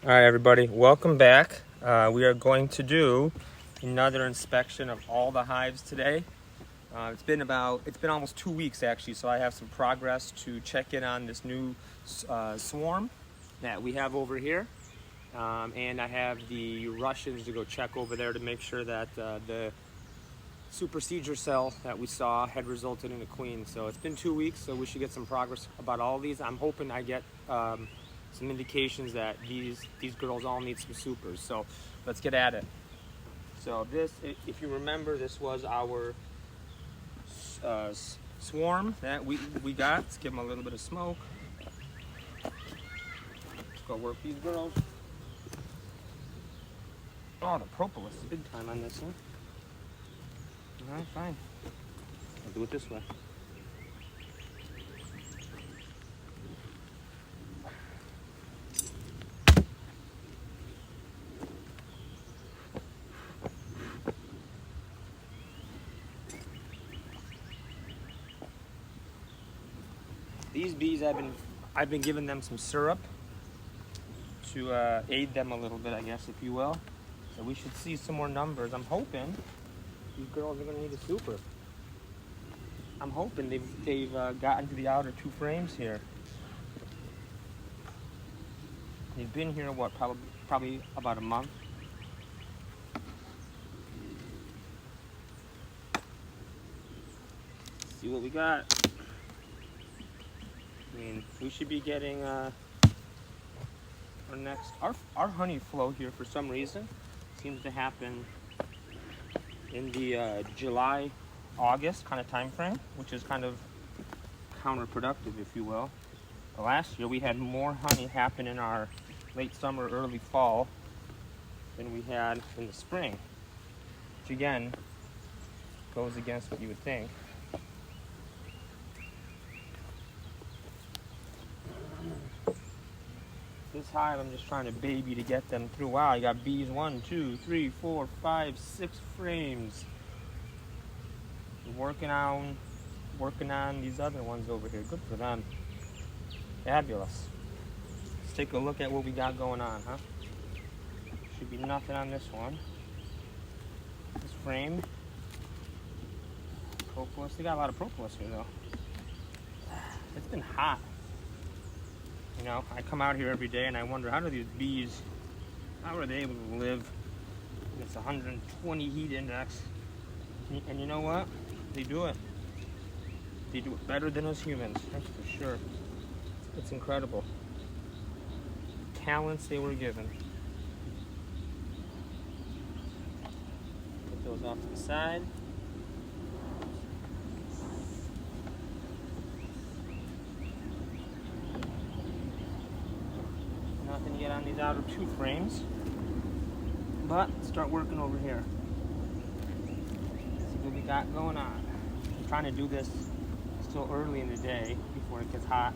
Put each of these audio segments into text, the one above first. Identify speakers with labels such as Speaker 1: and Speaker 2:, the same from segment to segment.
Speaker 1: All right, everybody, welcome back. We are going to do another inspection of all the hives today. It's been almost 2 weeks actually, so I have some progress to check in on this new swarm that we have over here. And I have the Russians to go check over there to make sure that the supersedure cell that we saw had resulted in a queen. So it's been 2 weeks, so we should get some progress about all these. I'm hoping I get some indications that these girls all need some supers. So let's get at it. So this, if you remember, this was our swarm that we got. Let's give them a little bit of smoke. Let's go work these girls. Oh, the propolis is big time on this one. All right, fine. I'll do it this way. These bees, I've been giving them some syrup to aid them a little bit, I guess, if you will. So we should see some more numbers. I'm hoping these girls are going to need a super. I'm hoping they've gotten to the outer 2 frames here. They've been here, what, probably about a month. Let's see what we got. I mean, we should be getting our honey flow here for some reason seems to happen in the July, August kind of time frame, which is kind of counterproductive, if you will. But last year we had more honey happen in our late summer, early fall than we had in the spring, which again goes against what you would think. This hive, I'm just trying to baby to get them through. Wow, you got bees 1, 2, 3, 4, 5, 6 frames. Working on these other ones over here. Good for them. Fabulous. Let's take a look at what we got going on, huh? Should be nothing on this one. This frame. Propolis. They got a lot of propolis here though. It's been hot. You know, I come out here every day and I wonder, how do these bees, how are they able to live in this 120 heat index? And you know what? They do it. They do it better than us humans, that's for sure. It's incredible. Talents they were given. Put those off to the side. Nothing to get on these outer 2 frames, but start working over here. See what we got going on. I'm trying to do this still early in the day before it gets hot.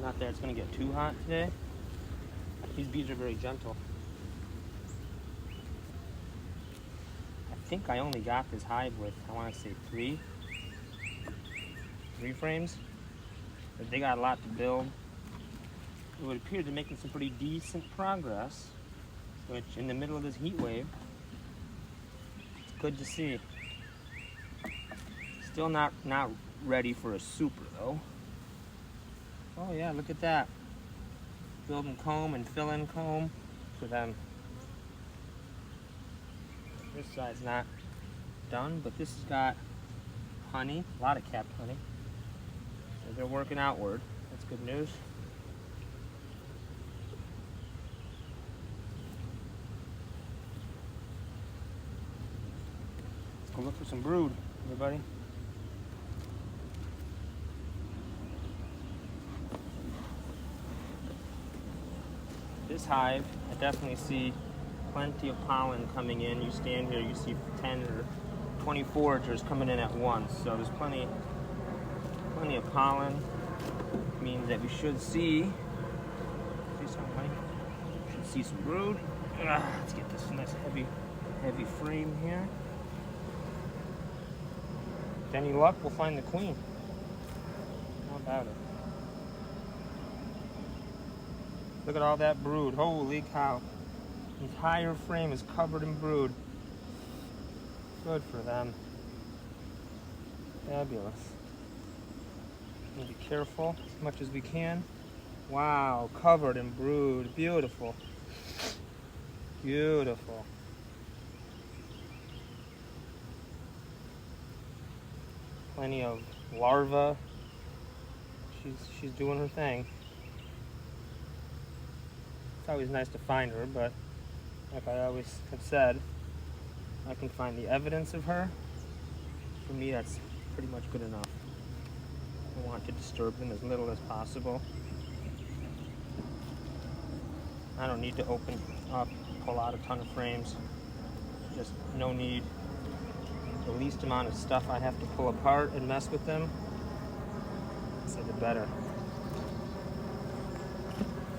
Speaker 1: Not that it's going to get too hot today. These bees are very gentle. I think I only got this hive with, I want to say 3 frames, but they got a lot to build. It would appear they're making some pretty decent progress, which in the middle of this heat wave, it's good to see. Still not ready for a super though. Oh yeah, look at that. Building comb and filling comb for them. This side's not done, but this has got honey, a lot of capped honey. So they're working outward. That's good news. Go look for some brood, everybody. This hive, I definitely see plenty of pollen coming in. You stand here, you see 10 or 20 foragers coming in at once. So there's plenty of pollen. It means that we should see some honey. Should see some brood. Let's get this nice heavy frame here. With any luck, we'll find the queen. How about it? Look at all that brood. Holy cow. The entire frame is covered in brood. Good for them. Fabulous. Be careful as much as we can. Wow, covered in brood. Beautiful. Beautiful. Plenty of larvae. She's doing her thing. It's always nice to find her, but like I always have said, I can find the evidence of her. For me, that's pretty much good enough. I want to disturb them as little as possible. I don't need to open up, pull out a ton of frames. Just no need. The least amount of stuff I have to pull apart and mess with them, so the better.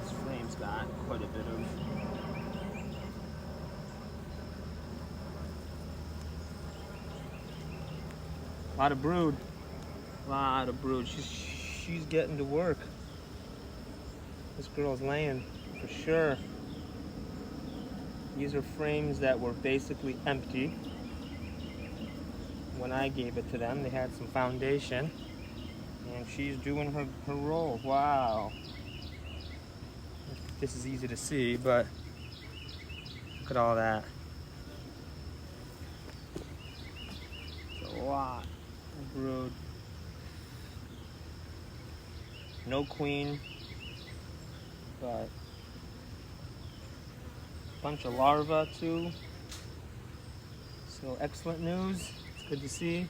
Speaker 1: This frame's got quite a bit of lot of brood. Lot of brood. She's getting to work. This girl's laying for sure. These are frames that were basically empty when I gave it to them. They had some foundation, and she's doing her role. Wow. This is easy to see, but look at all that. It's a lot of brood. No queen, but a bunch of larvae too. So excellent news. It's good to see.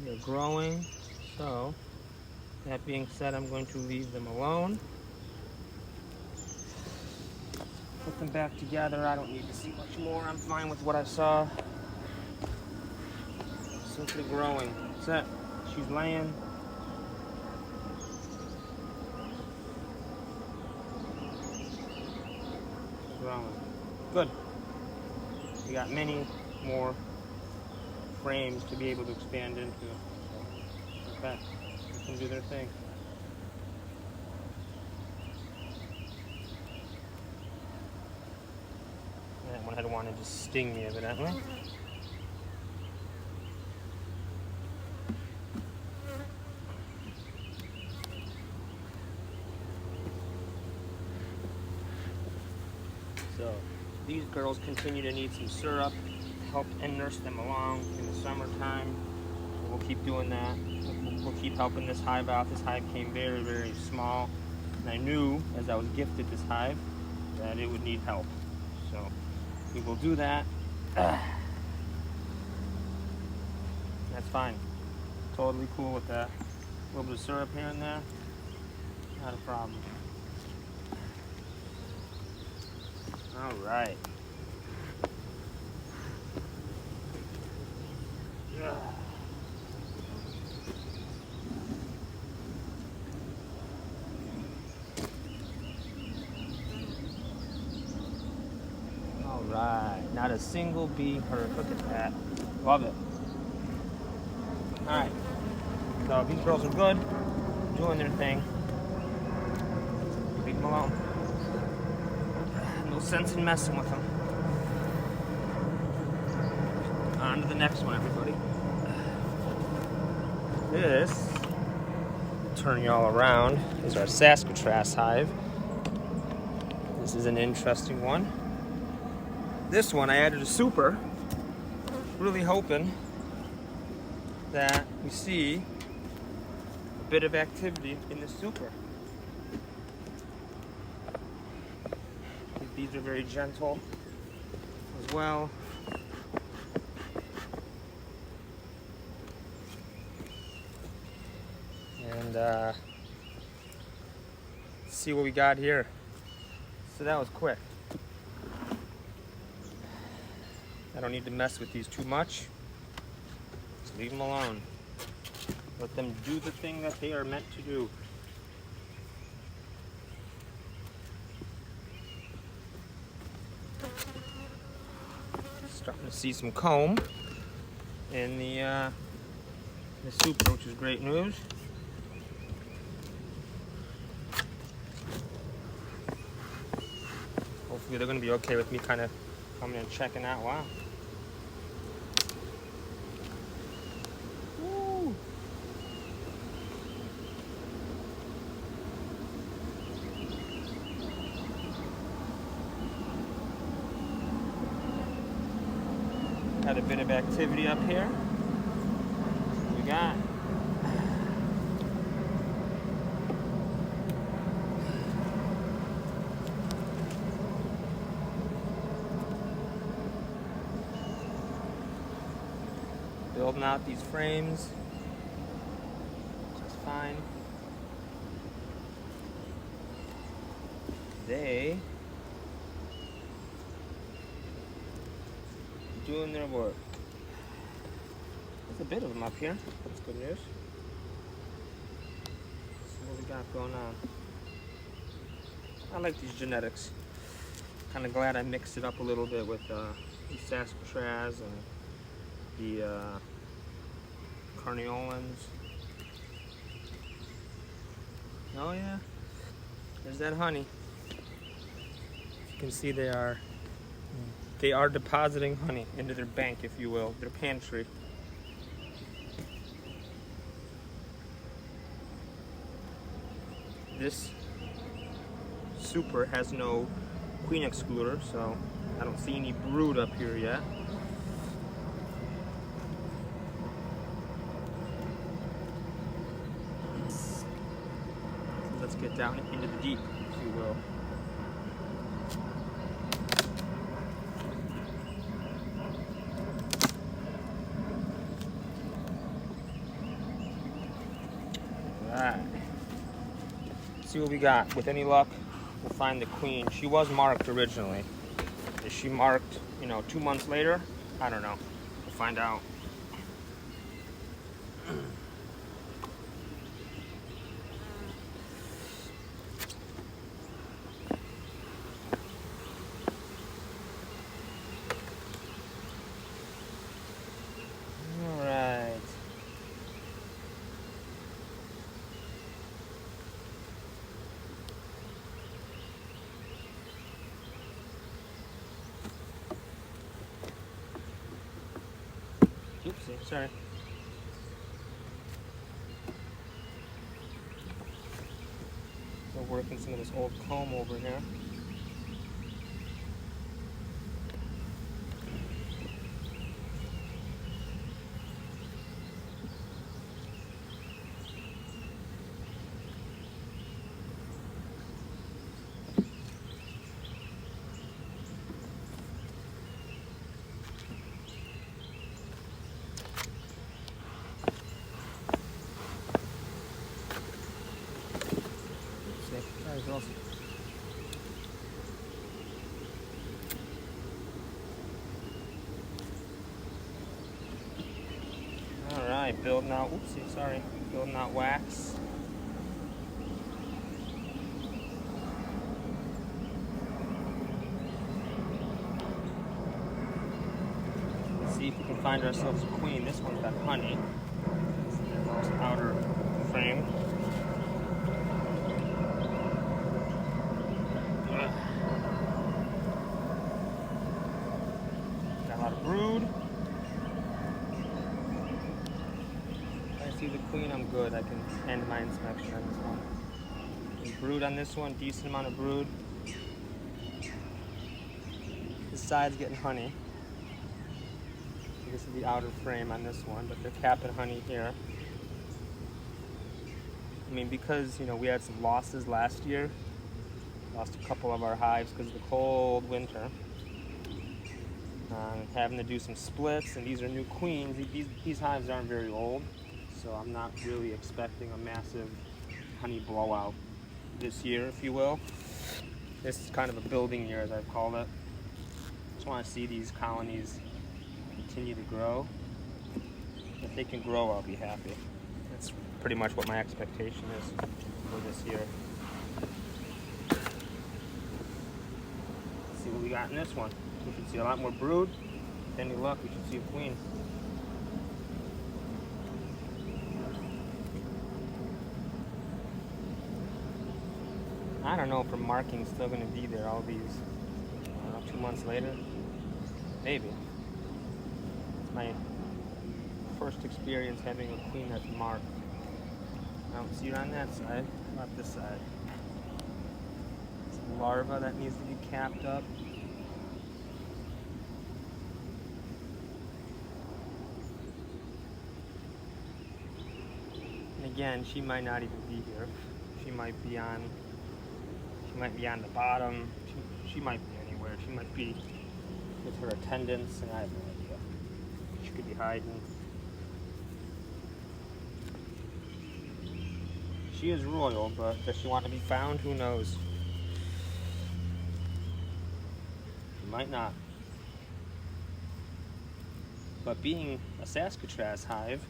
Speaker 1: They're growing. So that being said, I'm going to leave them alone. Put them back together. I don't need to see much more. I'm fine with what I saw. Simply growing. That's it. She's laying. Growing. Good. We got many more frames to be able to expand into. So, okay. They can do their thing. That one had wanted to sting me, evidently. So these girls continue to need some syrup to help and nurse them along in the summertime. We'll keep doing that. We'll keep helping this hive out. This hive came very, very small, and I knew as I was gifted this hive that it would need help. So we will do that. That's fine. Totally cool with that. A little bit of syrup here and there, not a problem. All right. Yeah. All right. Not a single bee hurt. Look at that. Love it. All right. So these girls are good, doing their thing. Leave them alone. No sense in messing with them. On to the next one, everybody. This, turn you all around, is our Saskatraz hive. This is an interesting one. This one I added a super, really hoping that we see a bit of activity in the super. These are very gentle as well. And let's see what we got here. So that was quick. I don't need to mess with these too much. Just leave them alone. Let them do the thing that they are meant to do. Starting to see some comb in the super, which is great news. hopefully they're going to be okay with me kind of coming and checking out. Wow. Woo. Got a bit of activity up here. What we got? Building out these frames, just fine. They doing their work. There's a bit of them up here. That's good news. Let's see what we got going on. I like these genetics. Kind of glad I mixed it up a little bit with the Saskatraz and the Carniolans. Oh yeah, there's that honey. You can see they are depositing honey into their bank, if you will, their pantry. This super has no queen excluder, so I don't see any brood up here yet. Let's get down into the deep, if you will. Alright. See what we got. With any luck, we'll find the queen. She was marked originally. Is she marked, 2 months later? I don't know. We'll find out. Oopsie, sorry. We're working some of this old comb over here. Awesome. All right, building out. Oopsie, sorry. Building out wax. Let's see if we can find ourselves a queen. This one's got honey. This is the most outer frame. Brood. If I see the queen, I'm good. I can end my inspection on this one. There's brood on this one, decent amount of brood. This side's getting honey. This is the outer frame on this one, but they're capping honey here. I mean, because we had some losses last year. Lost a couple of our hives because of the cold winter. Having to do some splits, and these are new queens. These hives aren't very old, so I'm not really expecting a massive honey blowout this year, if you will. This is kind of a building year, as I've called it. Just want to see these colonies continue to grow. If they can grow, I'll be happy. That's pretty much what my expectation is for this year. Let's see what we got in this one. We should see a lot more brood. With any luck, we should see a queen. I don't know if her marking's still going to be there. All these I don't know, 2 months later, maybe. It's my first experience having a queen that's marked. I don't see her on that side. How about this side? It's a larva that needs to be capped up. And again, she might not even be here. She might be on the bottom. She might be anywhere. She might be with her attendants, and I have no idea. She could be hiding. She is royal, but does she want to be found? Who knows? She might not. But being a Saskatraz hive,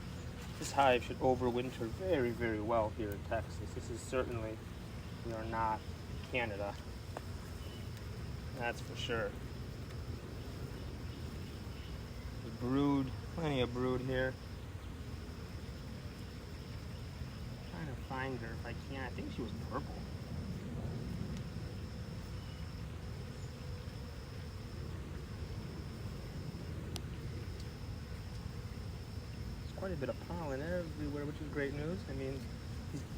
Speaker 1: this hive should overwinter very, very well here in Texas. This is certainly, we are not Canada. That's for sure. The brood, plenty of brood here. Trying to find her if I can. I think she was purple. There's quite a bit of pollen everywhere, which is great news. I mean,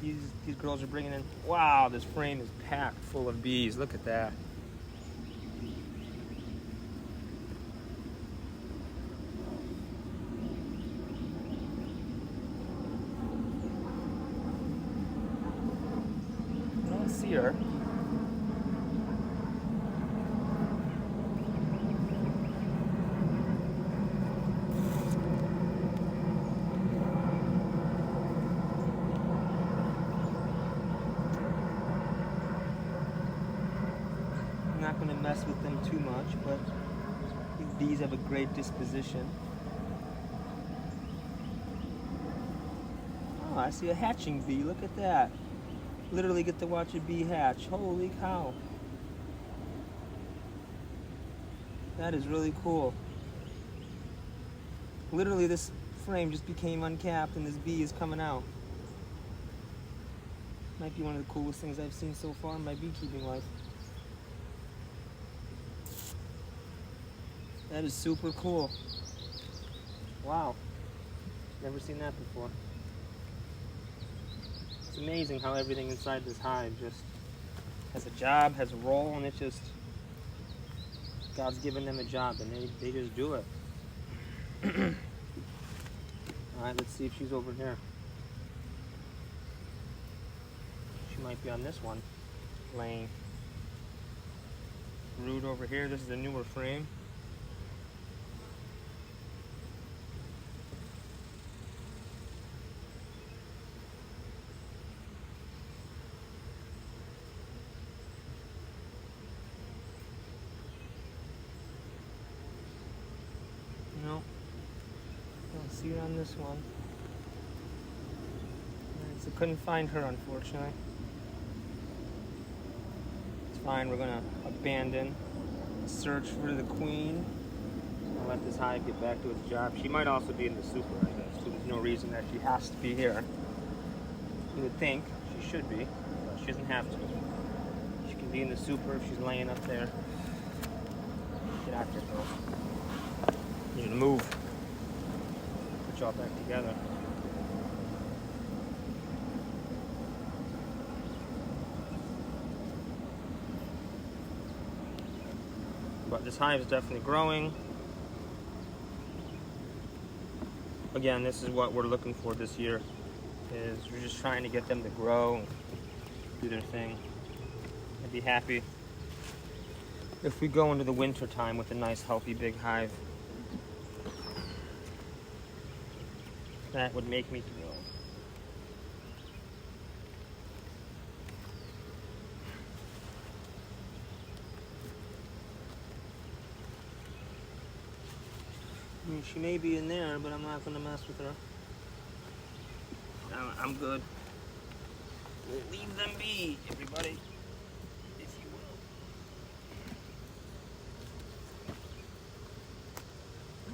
Speaker 1: these girls are bringing in. Wow, this frame is packed full of bees. Look at that. See her. I'm not going to mess with them too much, but these bees have a great disposition. Oh, I see a hatching bee. Look at that. Literally get to watch a bee hatch. Holy cow. That is really cool. Literally this frame just became uncapped and this bee is coming out. Might be one of the coolest things I've seen so far in my beekeeping life. That is super cool. Wow. Never seen that before. It's amazing how everything inside this hive just has a job, has a role, and it's just, God's given them a job and they just do it. Alright, let's see if she's over here. She might be on this one, laying. Brood over here, this is a newer frame. No, don't see her on this one. So couldn't find her, unfortunately. It's fine, we're gonna abandon the search for the queen and let this hive get back to its job. She might also be in the super, I guess, so there's no reason that she has to be here. You would think she should be, but she doesn't have to. She can be in the super if she's laying up there. Get out there, girl. You need to move. Put y'all back together. But this hive is definitely growing. Again, this is what we're looking for this year. Is we're just trying to get them to grow and do their thing. I'd be happy if we go into the winter time with a nice, healthy, big hive. That would make me feel. I mean, she may be in there, but I'm not going to mess with her. I'm good. We'll leave them be, everybody, if you will.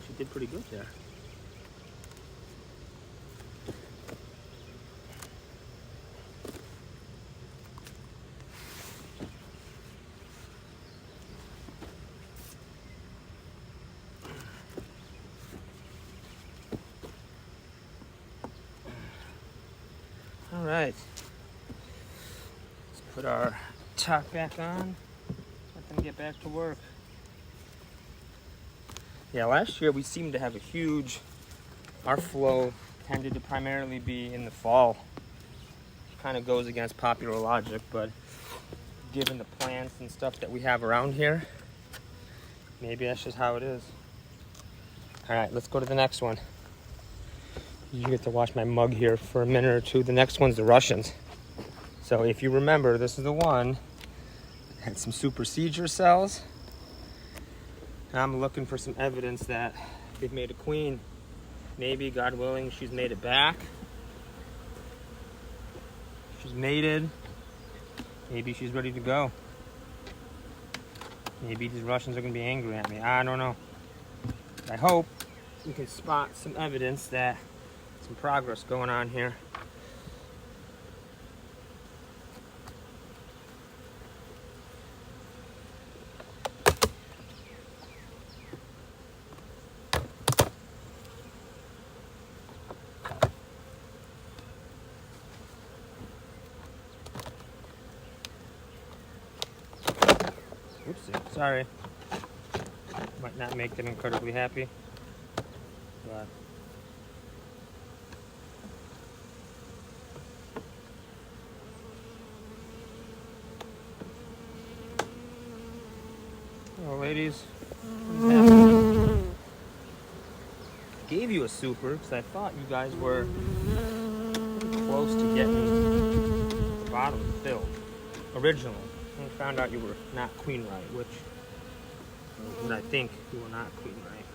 Speaker 1: She did pretty good there. Put our top back on. Let them get back to work. Yeah, last year we seemed to have a huge, our flow tended to primarily be in the fall. Kind of goes against popular logic, but given the plants and stuff that we have around here, maybe that's just how it is. All right, let's go to the next one. You get to watch my mug here for a minute or two. The next one's the Russians. So if you remember, this is the one that had some supersedure cells. And I'm looking for some evidence that they've made a queen. Maybe, God willing, she's made it back. She's mated. Maybe she's ready to go. Maybe these Russians are gonna be angry at me. I don't know. I hope we can spot some evidence that some progress going on here. Oopsie, sorry. Might not make them incredibly happy, but hello, ladies. Gave you a super because I thought you guys were close to getting the bottom filled originally. And found out you were not queen right, which I think you were not queen right.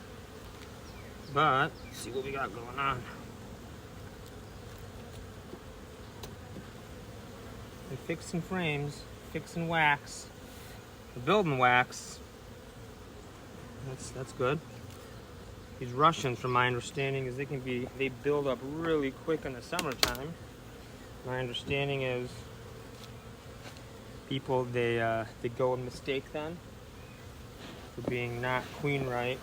Speaker 1: But let's see what we got going on. And fixing frames, fixing wax, building wax. That's good. These Russians, from my understanding, is they build up really quick in the summertime. My understanding is people they go and mistake them for being not queen right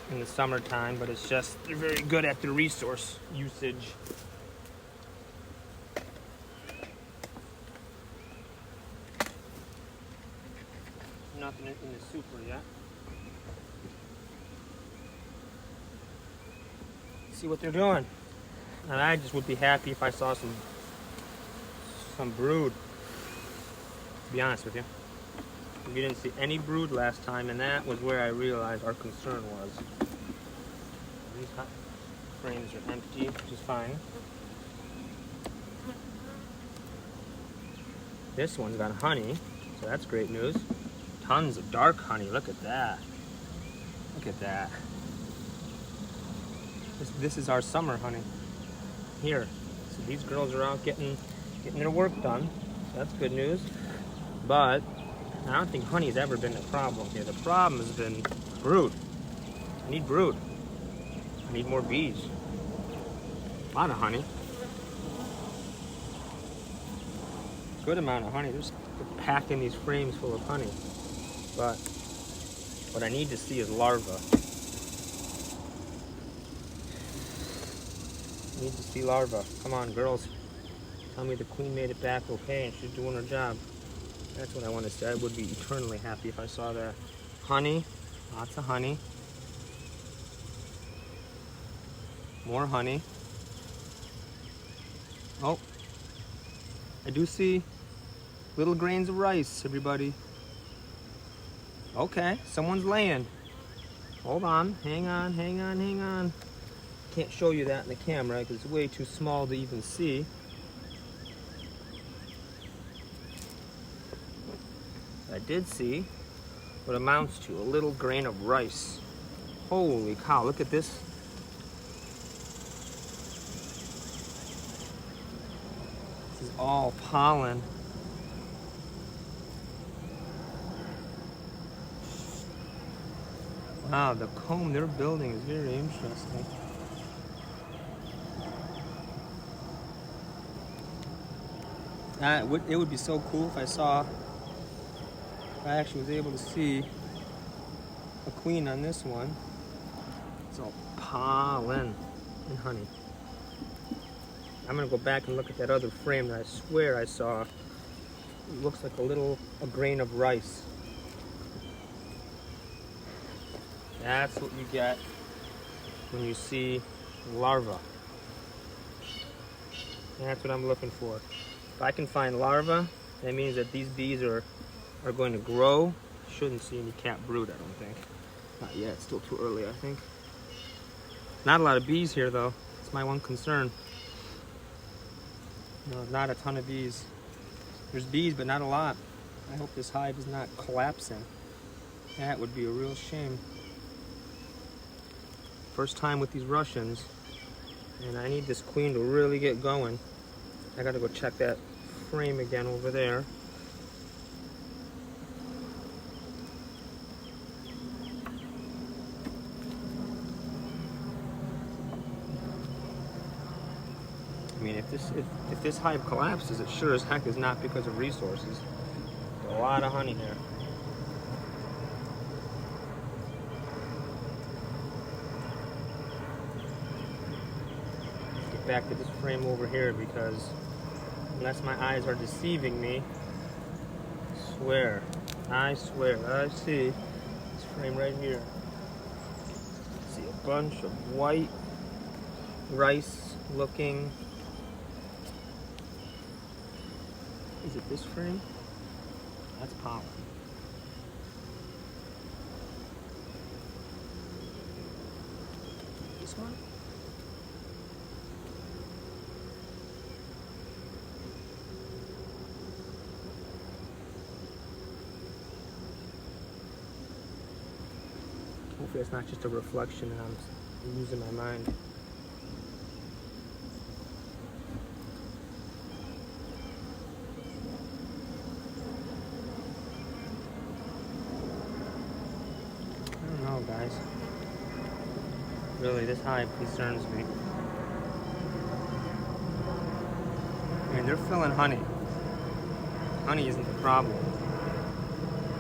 Speaker 1: in the summertime, but it's just they're very good at the resource usage. Nothing in the super yet. See what they're doing. And I just would be happy if I saw some brood, to be honest with you. We didn't see any brood last time, and that was where I realized our concern was. These hot frames are empty, which is fine. This one's got honey, so that's great news. Tons of dark honey, look at that. Look at that. This is our summer honey here. So these girls are out getting their work done. So that's good news. But I don't think honey's ever been the problem here. The problem has been brood. I need brood. I need more bees. A lot of honey. Good amount of honey. They're packing these frames full of honey. But what I need to see is larvae. I need to see larvae. Come on, girls. Tell me the queen made it back okay and she's doing her job. That's what I want to say. I would be eternally happy if I saw that. Honey. Lots of honey. More honey. Oh. I do see little grains of rice, everybody. Okay, someone's laying. Hold on. Hang on, hang on, hang on. Can't show you that in the camera because it's way too small to even see. I did see what amounts to a little grain of rice. Holy cow, look at this. This is all pollen. Wow, the comb they're building is very interesting. It would be so cool if I actually was able to see a queen on this one. It's all pollen and honey. I'm gonna go back and look at that other frame that I swear I saw looks like a grain of rice. That's what you get when you see larvae. That's what I'm looking for. If I can find larvae, that means that these bees are going to grow. Shouldn't see any capped brood, I don't think. Not yet, it's still too early, I think. Not a lot of bees here though. It's my one concern. No, not a ton of bees. There's bees, but not a lot. I hope this hive is not collapsing. That would be a real shame. First time with these Russians, and I need this queen to really get going. I gotta go check that frame again over there. I mean, if this hive collapses, it sure as heck is not because of resources. There's a lot of honey here. Get back to this frame over here, because unless my eyes are deceiving me, I swear, I see this frame right here. I see a bunch of white rice looking. Is it this frame? That's pollen. This one? Hopefully it's not just a reflection and I'm losing my mind. Guys, really, this hive concerns me. I mean, they're filling honey. Honey isn't the problem.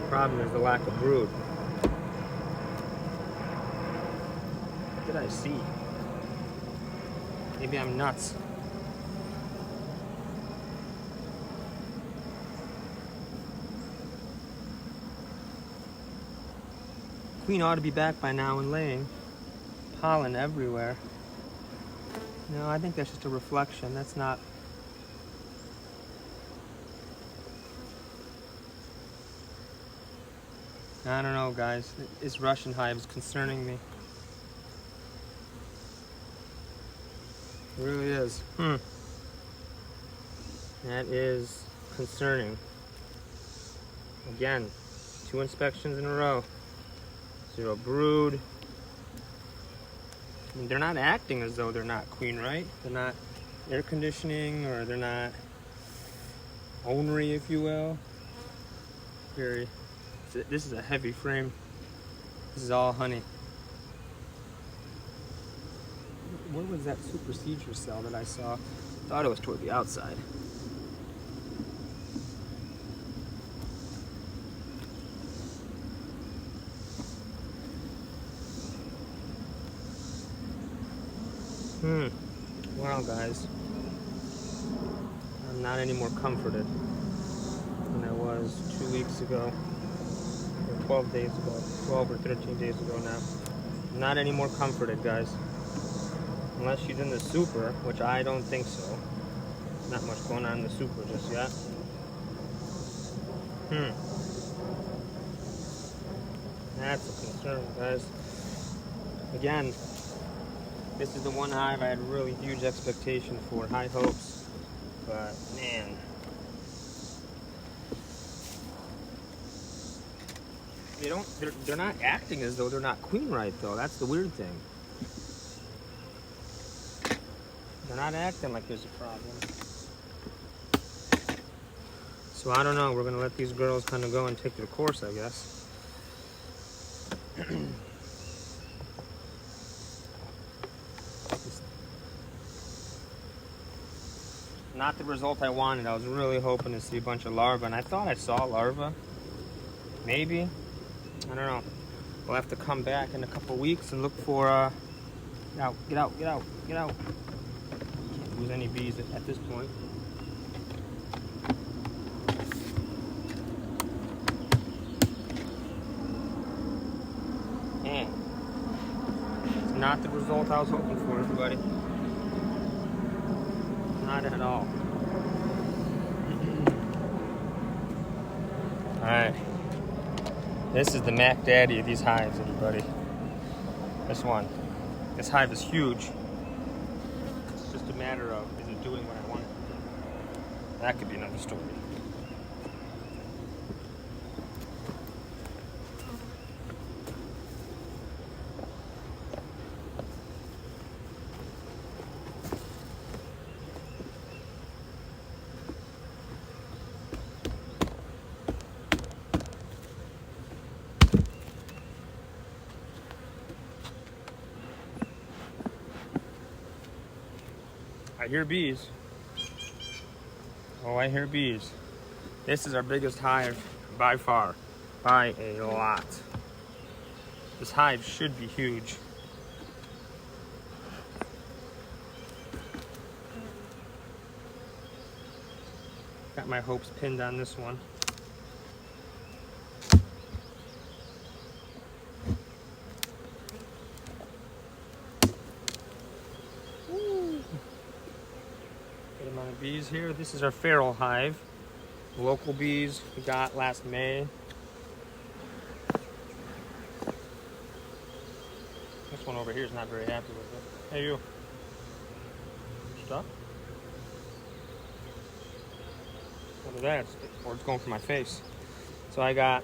Speaker 1: The problem is the lack of brood. What did I see? Maybe I'm nuts. Queen ought to be back by now and laying. Pollen everywhere. No, I think that's just a reflection. That's not... I don't know, guys. This Russian hive is concerning me. It really is. That is concerning. Again, 2 inspections in a row. 0 brood. I mean, they're not acting as though they're not queen, right? They're not air conditioning, or they're not ornery, if you will. This is a heavy frame. This is all honey. Where was that supersedure cell that I saw? I thought it was toward the outside. Well, guys, I'm not any more comforted than I was 2 weeks ago, or 12 days ago, 12 or 13 days ago now. I'm not any more comforted, guys. Unless she's in the super, which I don't think so. Not much going on in the super just yet. That's a concern, guys. Again, this is the one hive I had really huge expectation for, high hopes, but man. They're not acting as though they're not queen right though. That's the weird thing. They're not acting like there's a problem. So I don't know, we're gonna let these girls kind of go and take their course, I guess. Not the result I wanted. I was really hoping to see a bunch of larvae, and I thought I saw larvae. Maybe. I don't know. We'll have to come back in a couple weeks and look for, get out, get out, get out, get out. Can't lose any bees at this point. not the result I was hoping for, everybody. Not at all. Alright. This is the Mac Daddy of these hives, everybody. This one. This hive is huge. It's just a matter of, is it doing what I want it to do? That could be another story. I hear bees. Oh, I hear bees. This is our biggest hive by far, by a lot. This hive should be huge. Got my hopes pinned on this one. Good amount of bees here. This is our feral hive. Local bees we got last May. This one over here is not very happy with it. Hey, you. Stop. Look at that. Or it's going for my face. So I got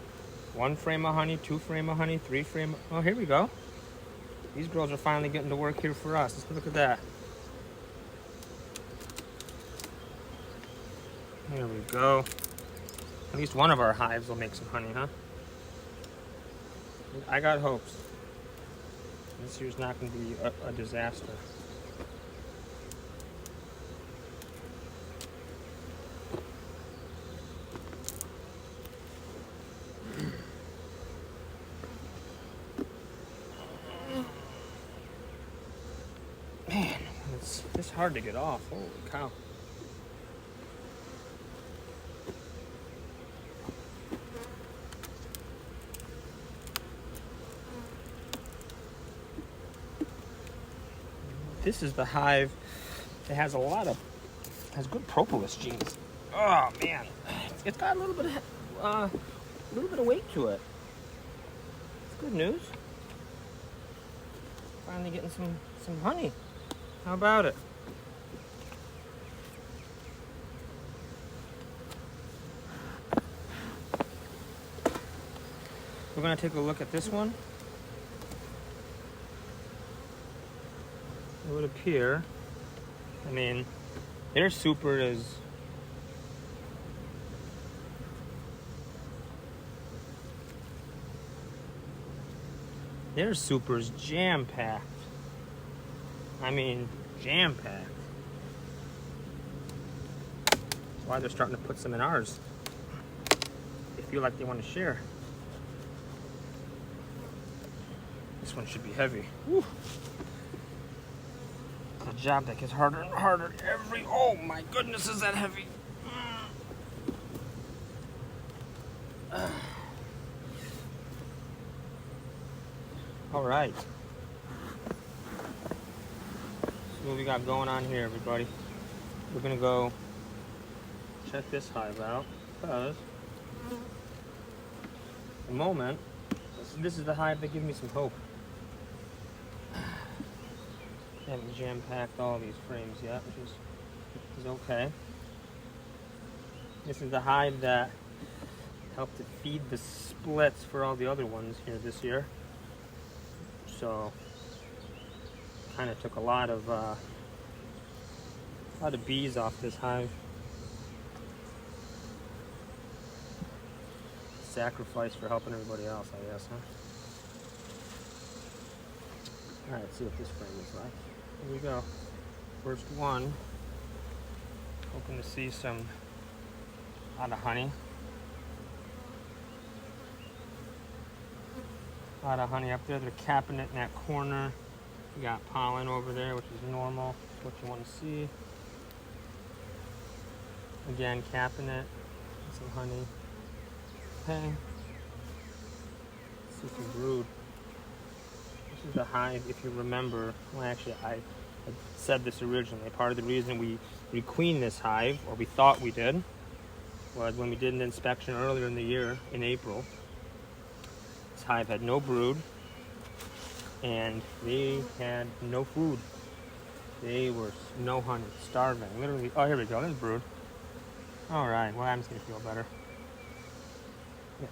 Speaker 1: 1 frame of honey, 2 frame of honey, 3 frame. Oh, here we go. These girls are finally getting to work here for us. Let's look at that. There we go. At least one of our hives will make some honey, huh? I got hopes. This year's not going to be a disaster. Man, it's hard to get off. Holy cow. This is the hive that has has good propolis genes. Oh man, it's got a little bit of weight to it. It's good news. Finally getting some honey. How about it? We're gonna take a look at this one. It would appear, I mean, their super is jam-packed. I mean, jam-packed. That's why they're starting to put some in ours. They feel like they want to share. This one should be heavy. Woo. A job that gets harder and harder every. Oh my goodness, is that heavy? All right. So what we got going on here, everybody? We're gonna go check this hive out because at the moment, this is the hive that gives me some hope. Haven't jam-packed all these frames yet, which is okay. This is the hive that helped to feed the splits for all the other ones here this year. So, kind of took a lot of bees off this hive. Sacrifice for helping everybody else, I guess, huh? All right, let's see what this frame is like. Here we go. First one. Hoping to see a lot of honey. A lot of honey up there. They're capping it in that corner. We got pollen over there, which is normal. That's what you want to see. Again, capping it. Some honey. Okay. Let's see some brood. This is the hive, if you remember. Well, actually, I said this originally. Part of the reason we requeened this hive, or we thought we did, was when we did an inspection earlier in the year, in April. This hive had no brood, and they had no food. They were no honey, starving, literally. Oh, here we go, there's brood. All right, well, I'm just gonna feel better.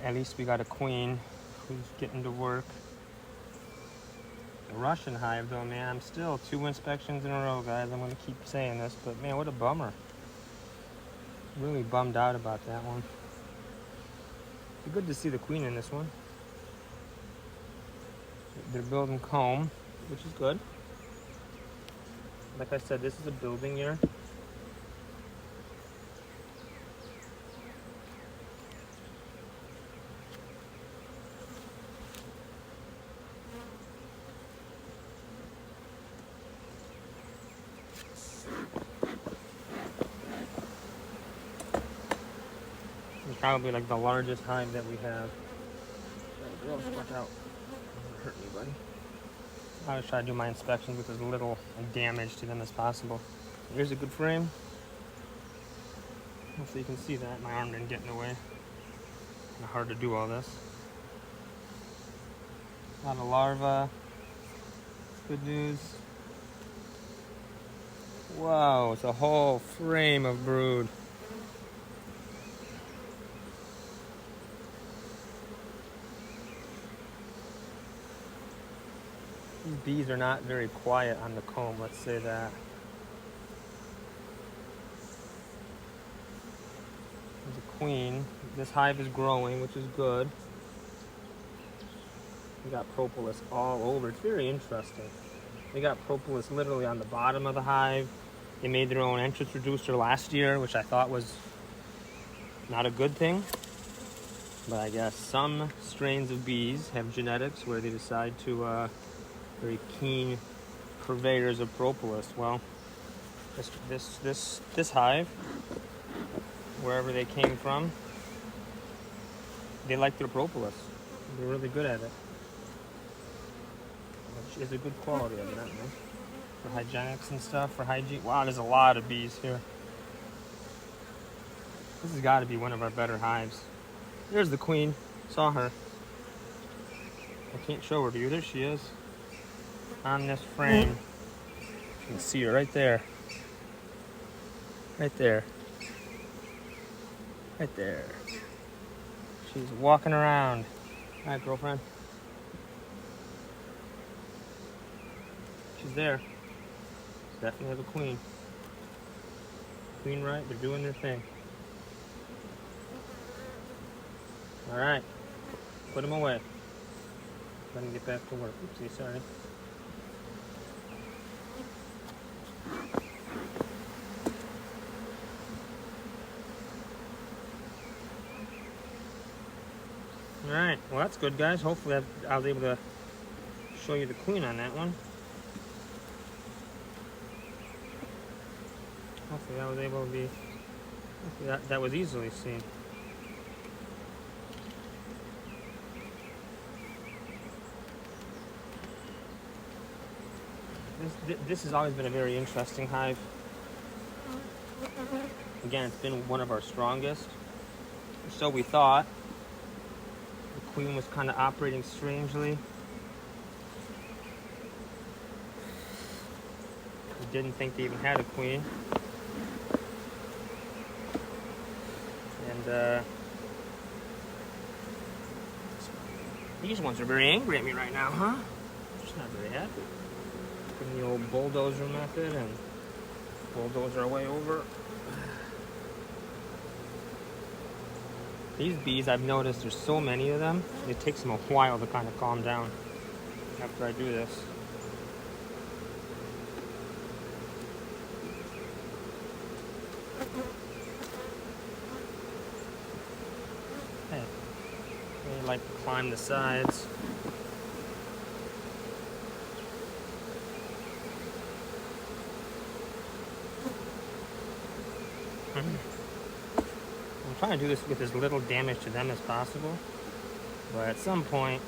Speaker 1: At least we got a queen who's getting to work. The Russian hive, though, man, I'm still 2 inspections in a row, guys. I'm gonna keep saying this, but man, what a bummer. Really bummed out about that one. It's good to see the queen in this one. They're building comb, which is good. Like I said, this is a building year. It's probably like the largest hive that we have. Watch out. Don't hurt anybody. I always try to do my inspections with as little damage to them as possible. Here's a good frame. Hopefully you can see that. My arm didn't get in the way. Kind of hard to do all this. A lot of larvae. Good news. Wow, it's a whole frame of brood. These bees are not very quiet on the comb, let's say that. There's a queen. This hive is growing, which is good. We got propolis all over. It's very interesting. They got propolis literally on the bottom of the hive. They made their own entrance reducer last year, which I thought was not a good thing. But I guess some strains of bees have genetics where they decide to very keen purveyors of propolis. Well, this hive, wherever they came from, they like their propolis. They're really good at it. Which is a good quality, evidently. For hygienics and stuff, for hygiene. Wow, there's a lot of bees here. This has got to be one of our better hives. There's the queen. Saw her. I can't show her to you. There she is. On this frame. You can see her right there. Right there. Right there. She's walking around. All right, girlfriend. She's there. Definitely have a queen. Queen right, they're doing their thing. All right, put them away. Let them get back to work. Oopsie, sorry. All right, well that's good, guys. Hopefully I was able to show you the queen on that one. Hopefully I was able to be, that was easily seen. This has always been a very interesting hive. Again, it's been one of our strongest. So we thought. The queen was kind of operating strangely. We didn't think they even had a queen. And these ones are very angry at me right now, huh? Just not very happy. Doing the old bulldozer method and bulldoze our way over. These bees, I've noticed there's so many of them, it takes them a while to kind of calm down after I do this. Hey, they like to climb the sides. I'm trying to do this with as little damage to them as possible, but at some point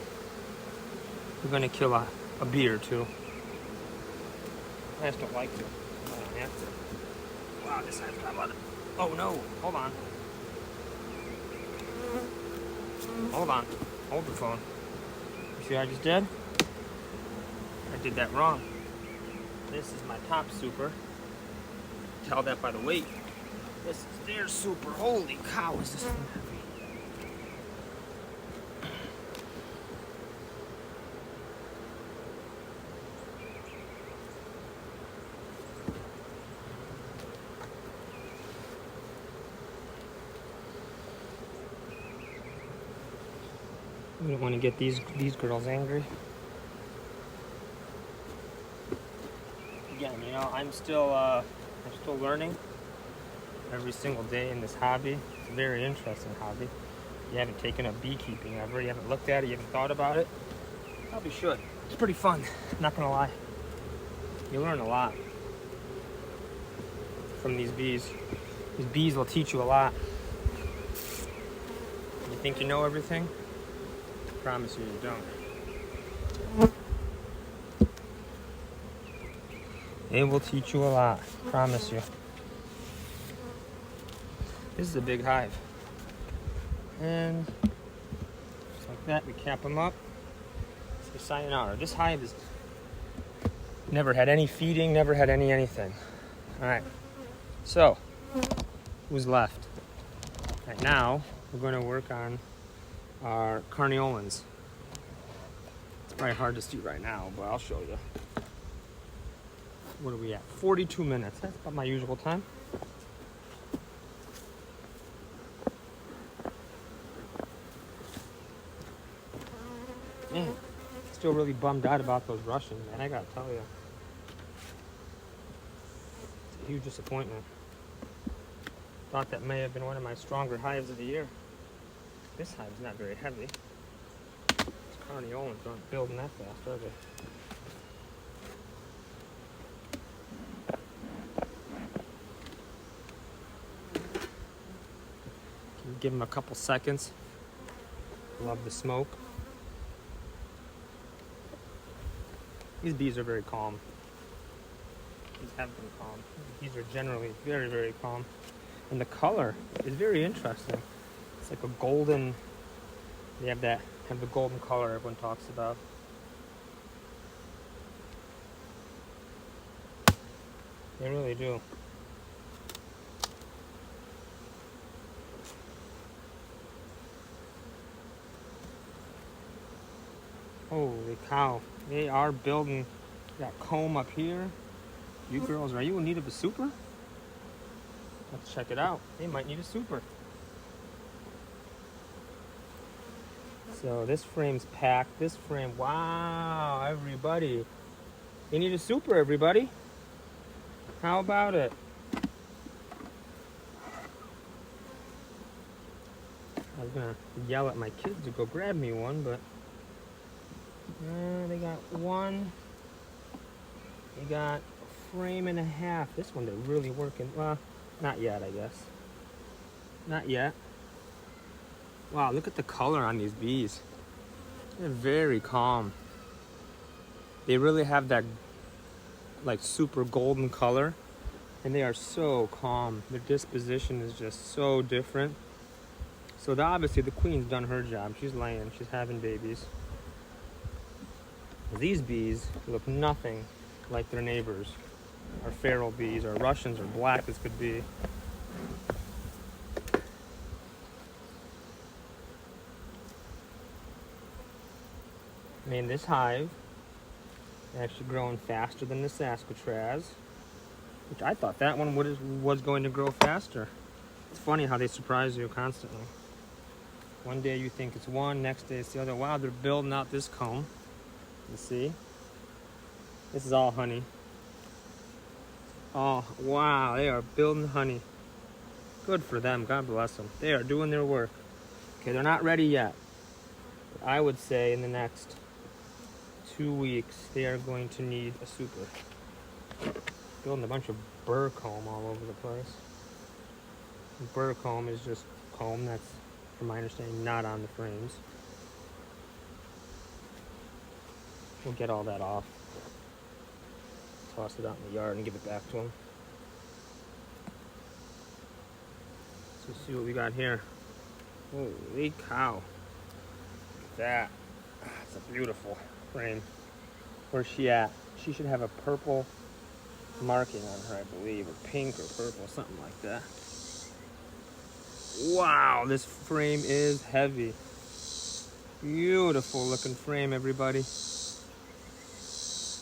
Speaker 1: we're going to kill a a bee or two. I just don't like to. I don't have to. Wow, this hive's got a lot of... Oh no, hold on. Hold on. Hold the phone. You see what I just did? I did that wrong. This is my top super. Tell that by the weight. This is their super. Holy cow, is this thing heavy? We don't want to get these girls angry. Again, you know, I'm still learning every single day in this hobby. It's a very interesting hobby. You haven't taken up beekeeping ever, you haven't looked at it, you haven't thought about it, probably should. It's pretty fun, not gonna lie. You learn a lot from these bees. These bees will teach you a lot. You think you know everything? I promise you, you don't. They will teach you a lot, promise you. This is a big hive. And just like that, we cap them up. Say sayonara. This hive has never had any feeding, never had anything. All right, so who's left? Right now, we're going to work on our carniolans. It's probably hard to see right now, but I'll show you. What are we at? 42 minutes. That's about my usual time. Man, still really bummed out about those Russians, man. I gotta tell you. It's a huge disappointment. Thought that may have been one of my stronger hives of the year. This hive's not very heavy. These carniolans aren't building that fast, are they? Give them a couple seconds. Love the smoke. These bees are very calm. These have been calm. These are generally very, very calm. And the color is very interesting. It's like a golden, they have the golden color everyone talks about. They really do. Holy cow, they are building that comb up here. You girls, are you in need of a super? Let's check it out. They might need a super. So this frame's packed. This frame, wow, everybody. They need a super, everybody. How about it? I was gonna yell at my kids to go grab me one, but they got one. They got a frame and a half. This one they're really working. Well, not yet, I guess. Not yet. Wow, look at the color on these bees. They're very calm. They really have that like super golden color, and they are so calm. Their disposition is just so different. So obviously the queen's done her job. She's laying, she's having babies. These bees look nothing like their neighbors. Our feral bees, our Russians, are black as could be. I mean, this hive is actually growing faster than the Saskatraz, which I thought that one was going to grow faster. It's funny how they surprise you constantly. One day you think it's one, next day it's the other. Wow, they're building out this comb. You see? This is all honey. Oh, wow, they are building honey. Good for them, God bless them. They are doing their work. Okay, they're not ready yet. But I would say in the next 2 weeks, they are going to need a super. Building a bunch of burr comb all over the place. Burr comb is just comb that's, from my understanding, not on the frames. We'll get all that off. Toss it out in the yard and give it back to him. So see what we got here. Holy cow. Look at that. It's a beautiful frame. Where's she at? She should have a purple marking on her, I believe, or pink or purple, something like that. Wow, this frame is heavy. Beautiful looking frame, everybody.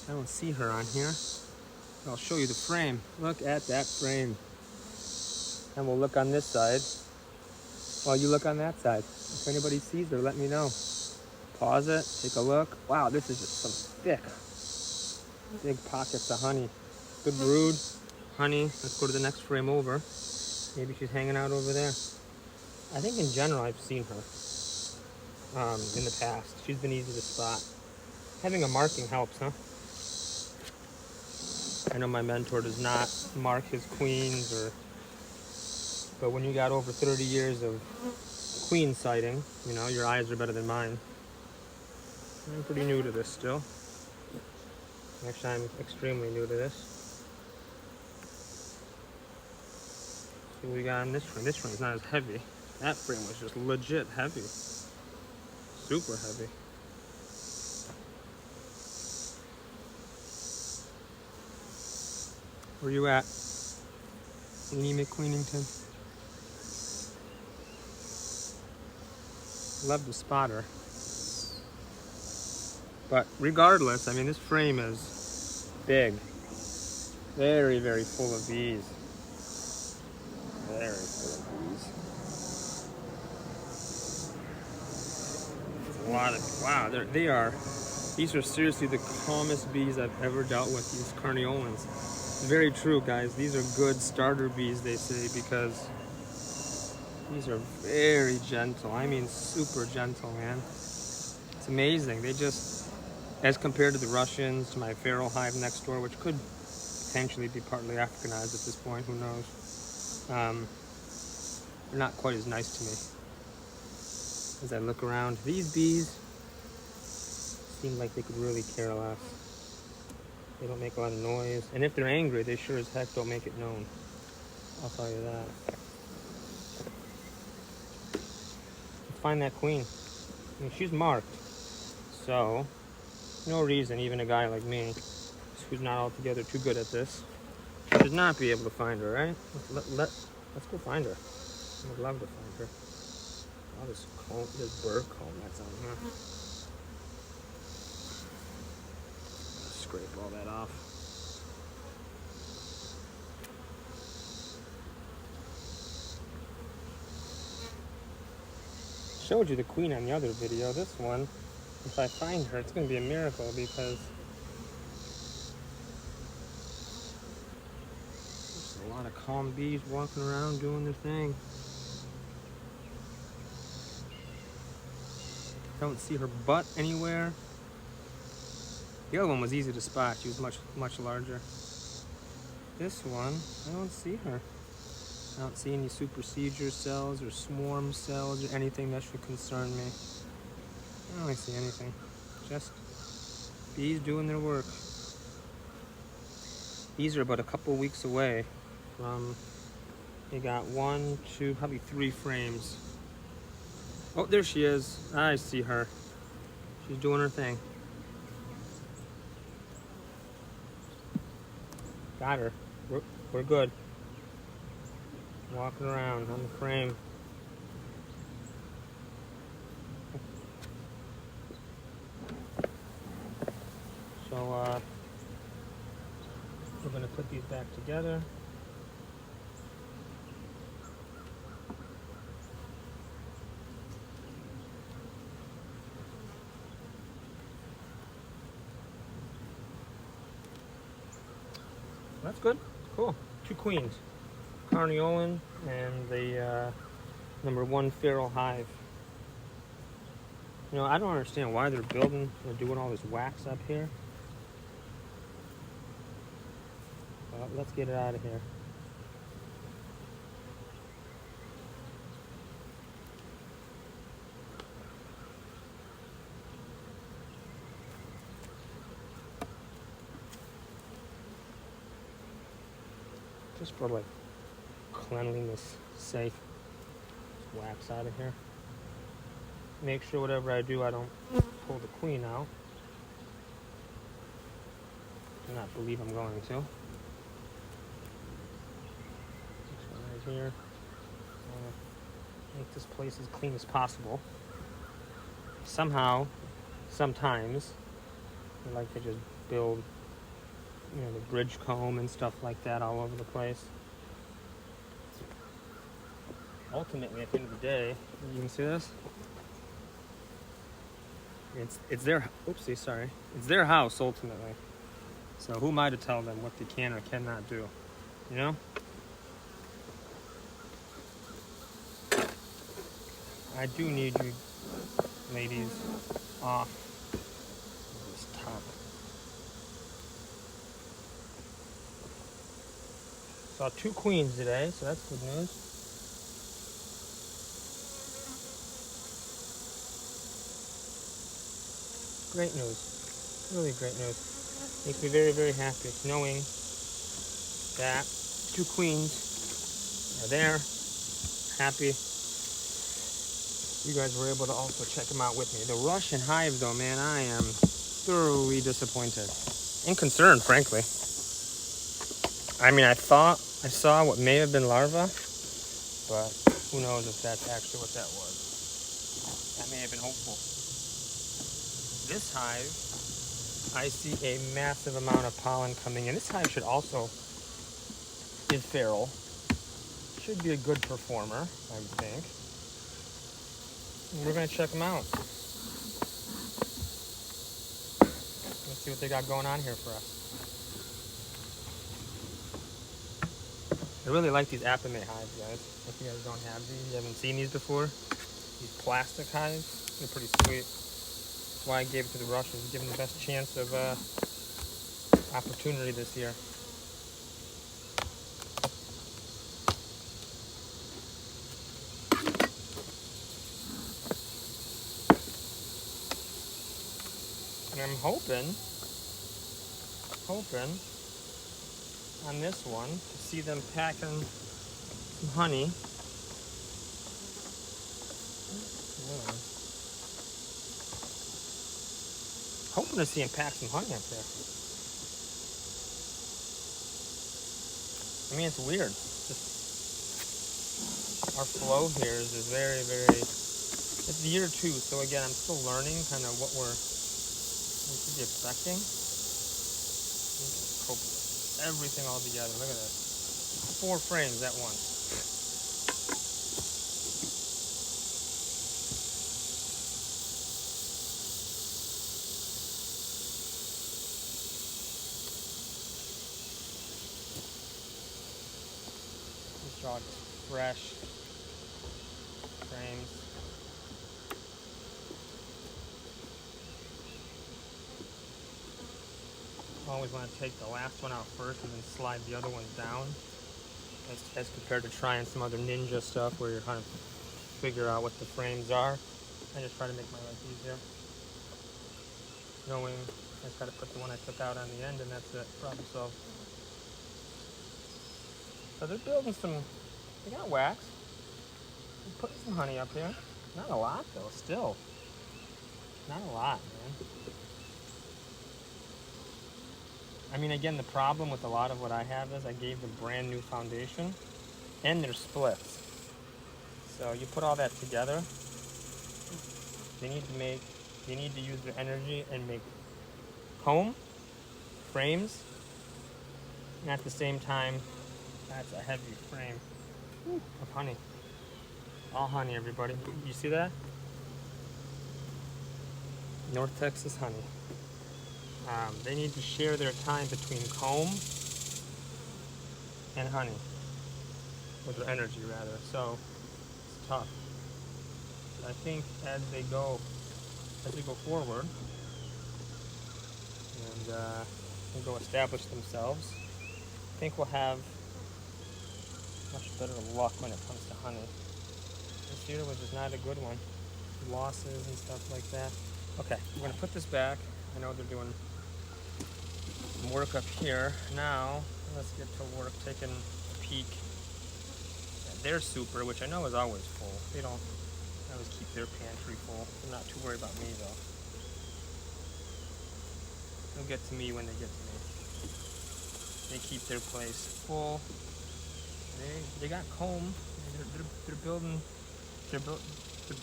Speaker 1: I don't see her on here. I'll show you the frame. Look at that frame. And we'll look on this side while you look on that side. If anybody sees her, let me know. Pause it, take a look. Wow, this is just some thick, big pockets of honey. Good brood, honey. Let's go to the next frame over. Maybe she's hanging out over there. I think in general I've seen her in the past. She's been easy to spot. Having a marking helps, huh? I know my mentor does not mark his queens, but when you got over 30 years of queen sighting, you know, your eyes are better than mine. I'm pretty new to this still. Actually, I'm extremely new to this. See what we got on this frame. This frame's not as heavy. That frame was just legit heavy. Super heavy. Where you at? Amy McQueenington. Love to spot her. But regardless, I mean, this frame is big. Very, very full of bees. Very full of bees. A lot of, wow, these are seriously the calmest bees I've ever dealt with, these carniolans. Very true, guys. These are good starter bees, they say, because these are very gentle. I mean, super gentle, man. It's amazing. They just, as compared to the Russians, to my feral hive next door, which could potentially be partly Africanized at this point, who knows? They're not quite as nice to me. As I look around, these bees seem like they could really care less. They don't make a lot of noise. And if they're angry, they sure as heck don't make it known. I'll tell you that. Let's find that queen. I mean, she's marked. So, no reason even a guy like me, who's not altogether too good at this, should not be able to find her, right? Let's go find her. I would love to find her. Oh, this bird comb that's on here. Scrape all that off. Showed you the queen on the other video. This one, if I find her, it's going to be a miracle because there's a lot of calm bees walking around doing their thing. Don't see her butt anywhere. The other one was easy to spot. She was much larger. This one, I don't see her. I don't see any supersedure cells or swarm cells or anything that should concern me. I don't really see anything. Just bees doing their work. These are about a couple weeks away from, they got 1, 2, probably 3 frames. Oh, there she is. I see her. She's doing her thing. Got her. We're good. Walking around on the frame. So, we're going to put these back together. That's good. Cool. 2 queens. Carniolan and the number 1 feral hive. You know, I don't understand why they're doing all this wax up here. Well, let's get it out of here. just for like cleanliness sake. Wax out of here. Make sure whatever I do, I don't pull the queen out. Do not believe I'm going to. This one right here. Make this place as clean as possible. Somehow, sometimes, I like to just build, you know, the bridge comb and stuff like that all over the place. Ultimately, at the end of the day, you can see this? It's their, oopsie, sorry. It's their house, ultimately. So who am I to tell them what they can or cannot do, you know? I do need you ladies off this top. Saw 2 queens today, so that's good news. Great news, really great news. Makes me very, very happy knowing that 2 queens are there, happy. You guys were able to also check them out with me. The Russian Hive, though, man, I am thoroughly disappointed and concerned, frankly. I mean, I thought I saw what may have been larvae, but who knows if that's actually what that was. That may have been hopeful. This hive, I see a massive amount of pollen coming in. This hive should also, is feral, should be a good performer, I would think. And we're gonna check them out. Let's see what they got going on here for us. I really like these Apamate hives, guys. If you guys don't have these, you haven't seen these before, these plastic hives, they're pretty sweet. That's why I gave it to the Russians, give them the best chance of opportunity this year. And I'm hoping on this one to see them packing some honey. Yeah. Hoping to see them pack some honey up there. I mean, it's weird. Just our flow here is very, very. It's year 2, so again, I'm still learning kind of what we should be expecting. Cope everything all together. Look at this. 4 frames at once. These are all just fresh frames. Always want to take the last one out first and then slide the other ones down, as compared to trying some other ninja stuff where you're trying to figure out what the frames are. I just try to make my life easier, knowing I just got to put the one I took out on the end and that's it. Problem solved. So they're building some, they got wax. They're putting some honey up here. Not a lot though, still. Not a lot, man. I mean, again, the problem with a lot of what I have is I gave them brand new foundation and they're splits. So you put all that together, they need to use their energy and make comb, frames, and at the same time, that's a heavy frame of honey. All honey, everybody. You see that? North Texas honey. They need to share their time between comb and honey, or their energy rather. So it's tough. But I think as they go forward and go establish themselves, I think we'll have much better luck when it comes to honey. This year was just not a good one. Losses and stuff like that. Okay, we're gonna put this back. I know they're doing some work up here. Now, let's get to work taking peek at their super, which I know is always full. They don't always keep their pantry full. I'm not too worried about me though. They'll get to me when they get to me. They keep their place full. They got comb. They're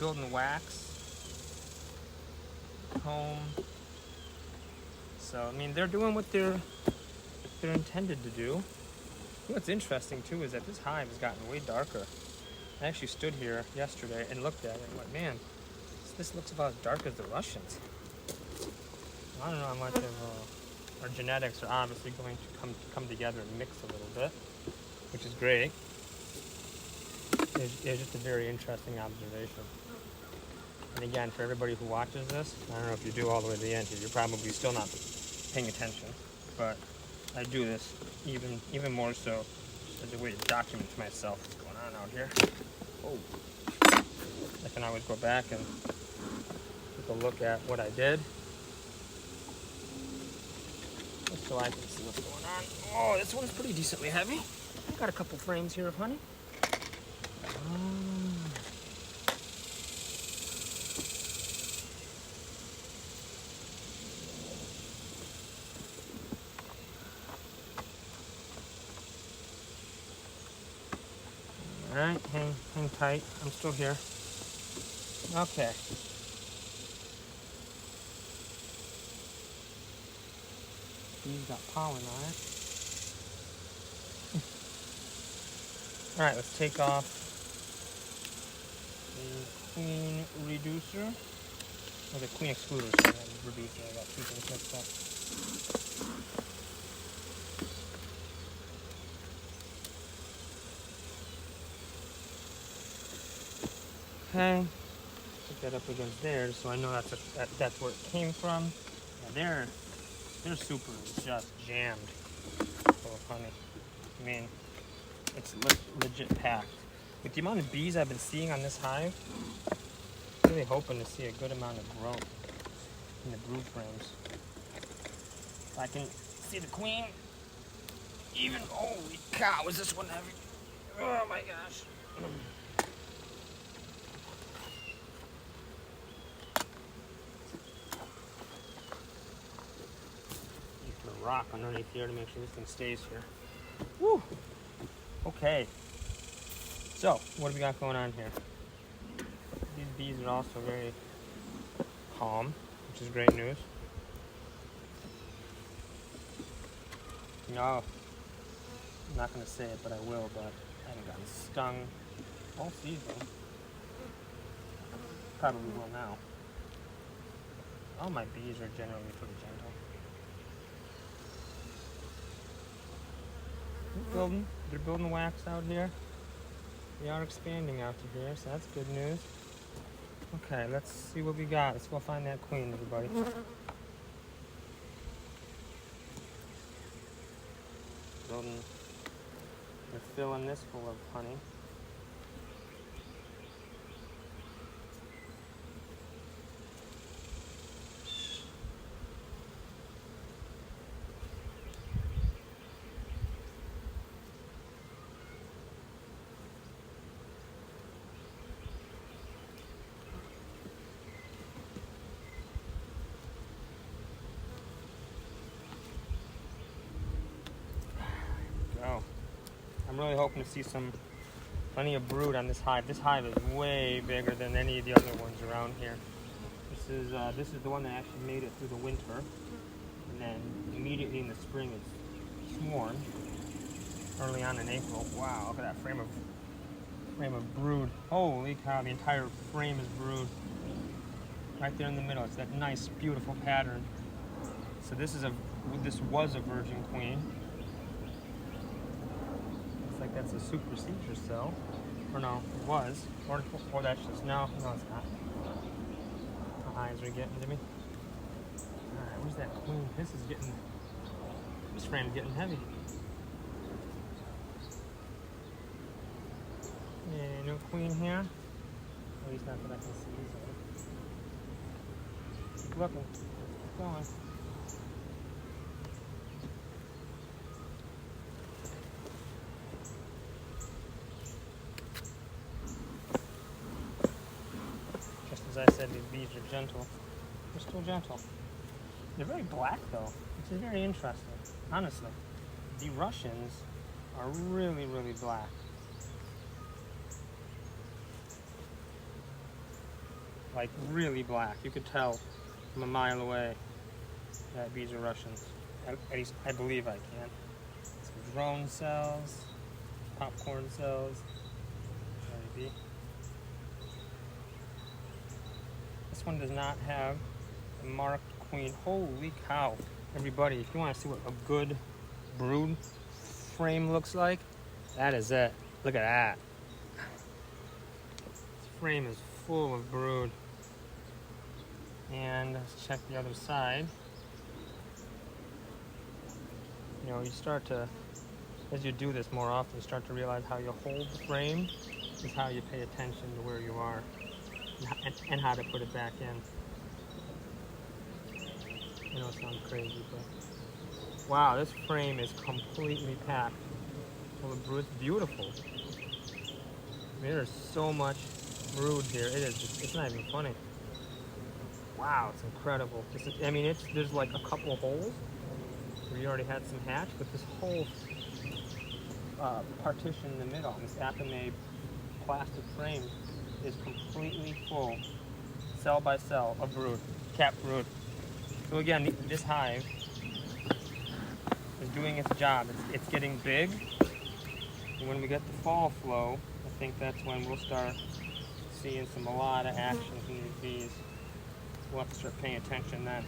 Speaker 1: building wax, comb. So I mean they're doing what they're intended to do. You know what's interesting too is that this hive has gotten way darker. I actually stood here yesterday and looked at it and went, man, this looks about as dark as the Russians. I don't know how much of our genetics are obviously going to come together and mix a little bit, which is great. It's just a very interesting observation. And again, for everybody who watches this, I don't know if you do all the way to the end here, you're probably still not paying attention, but I do this even more so as a way to document to myself what's going on out here. Oh, I can always go back and take a look at what I did, just so I can see what's going on. Oh, this one's pretty decently heavy. I've got a couple frames here of honey. Alright, hang tight. I'm still here. Okay. Bees got pollen on it. Alright, let's take off the queen reducer. Or the queen excluder, sorry, not the reducer. I got two things mixed up. Okay, put that up against theirs so I know that's where it came from. Yeah, their super is just jammed full of honey. I mean, it's legit packed. With the amount of bees I've been seeing on this hive, I'm really hoping to see a good amount of growth in the brood frames. If I can see the queen, even, holy cow, is this one heavy? Oh my gosh. Rock underneath here to make sure this thing stays here. Woo! Okay. So, what do we got going on here? These bees are also very calm, which is great news. No, I'm not going to say it, but I will, but I haven't gotten stung all season. Probably will now. All my bees are generally pretty gentle. They're building wax out here. They are expanding out to here, so that's good news. Okay, let's see what we got. Let's go find that queen, everybody. They're filling this full of honey. I'm really hoping to see plenty of brood on this hive. This hive is way bigger than any of the other ones around here. This is the one that actually made it through the winter, and then immediately in the spring it's swarmed. Early on in April. Wow, look at that frame of brood. Holy cow, the entire frame is brood. Right there in the middle. It's that nice, beautiful pattern. So this was a virgin queen. Like that's a super seizure cell, or no, it was, or that's just no, it's not. My eyes are getting to me. All right, where's that queen? This frame's getting heavy. Yeah, no queen here. At least not that I can see easily. Keep looking. Keep going. As I said, these bees are gentle. They're still gentle. They're very black though, which is very interesting, honestly. The Russians are really, really black. Like really black. You could tell from a mile away that bees are Russians. At least I believe I can. Some drone cells, popcorn cells. Maybe. This one does not have a marked queen. Holy cow. Everybody, if you want to see what a good brood frame looks like, that is it. Look at that. This frame is full of brood. And let's check the other side. You know, you start to, as you do this more often, you start to realize how you hold the frame is how you pay attention to where you are and how to put it back in. I know it sounds crazy, but wow, this frame is completely packed full of brood. It's beautiful. I mean, there's so much brood here. It is just, it's not even funny. Wow, it's incredible. There's like a couple of holes where you already had some hatch, but this whole partition in the middle, this Apamate plastic frame, is completely full, cell by cell, of brood, capped brood. So again, this hive is doing its job. It's getting big, and when we get the fall flow, I think that's when we'll start seeing a lot of action from these bees. We'll have to start paying attention then.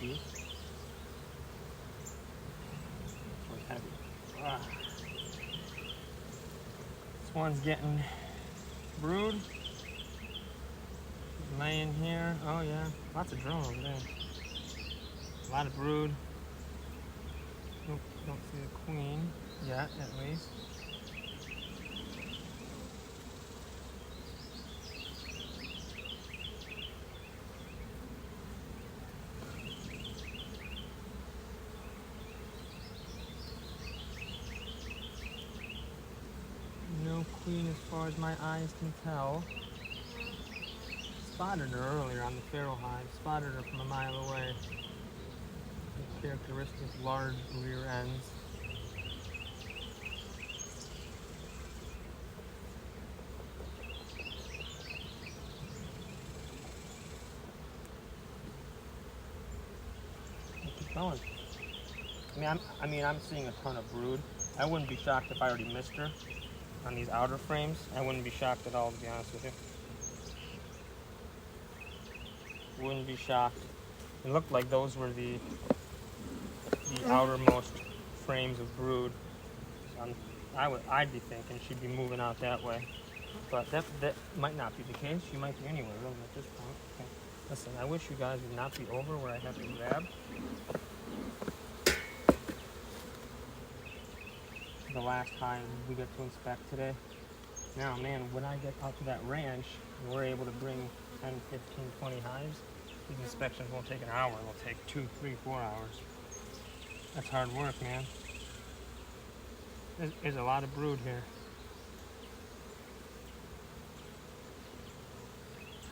Speaker 1: Bees. One's heavy. This one's getting brood. Laying here. Oh yeah, lots of drone over there. A lot of brood. Nope, don't see the queen yet, at least. No queen as far as my eyes can tell. Spotted her earlier on the Pharaoh hive. Spotted her from a mile away. Characteristic large rear ends. Keep going. I'm seeing a ton of brood. I wouldn't be shocked if I already missed her on these outer frames. I wouldn't be shocked at all, to be honest with you. Wouldn't be shocked. It looked like those were the outermost frames of brood. So I'd be thinking she'd be moving out that way. But that might not be the case. She might be anywhere really at this point. Okay. Listen, I wish you guys would not be over where I have to grab the last hive we get to inspect today. Now, man, when I get out to that ranch and we're able to bring 10, 15, 20 hives, these inspections won't take an hour. They'll take 2, 3, 4 hours. That's hard work, man. There's a lot of brood here.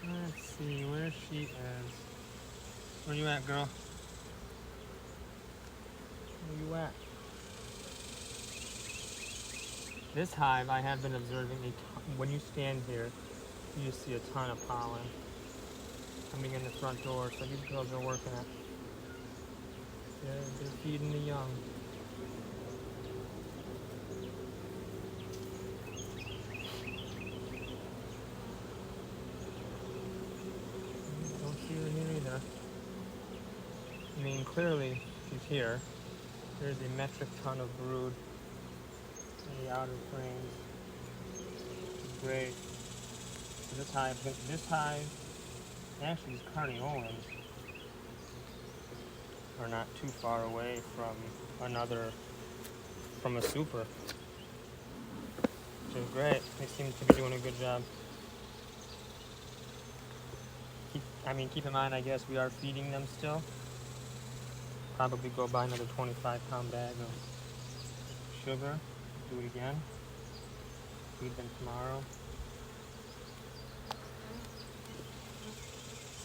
Speaker 1: Let's see where she is. Where you at, girl? Where you at? This hive, I have been observing a ton. When you stand here, you just see a ton of pollen coming in the front door. So these girls are working it. They're feeding the young. Don't see her here either. I mean, clearly she's here. There's a metric ton of brood in the outer frames. Great. So this hive, actually these carnioles are not too far away from a super, which is great. They seem to be doing a good job. Keep in mind, I guess we are feeding them still. Probably go buy another 25-pound bag sugar. Do it again. Feed them tomorrow.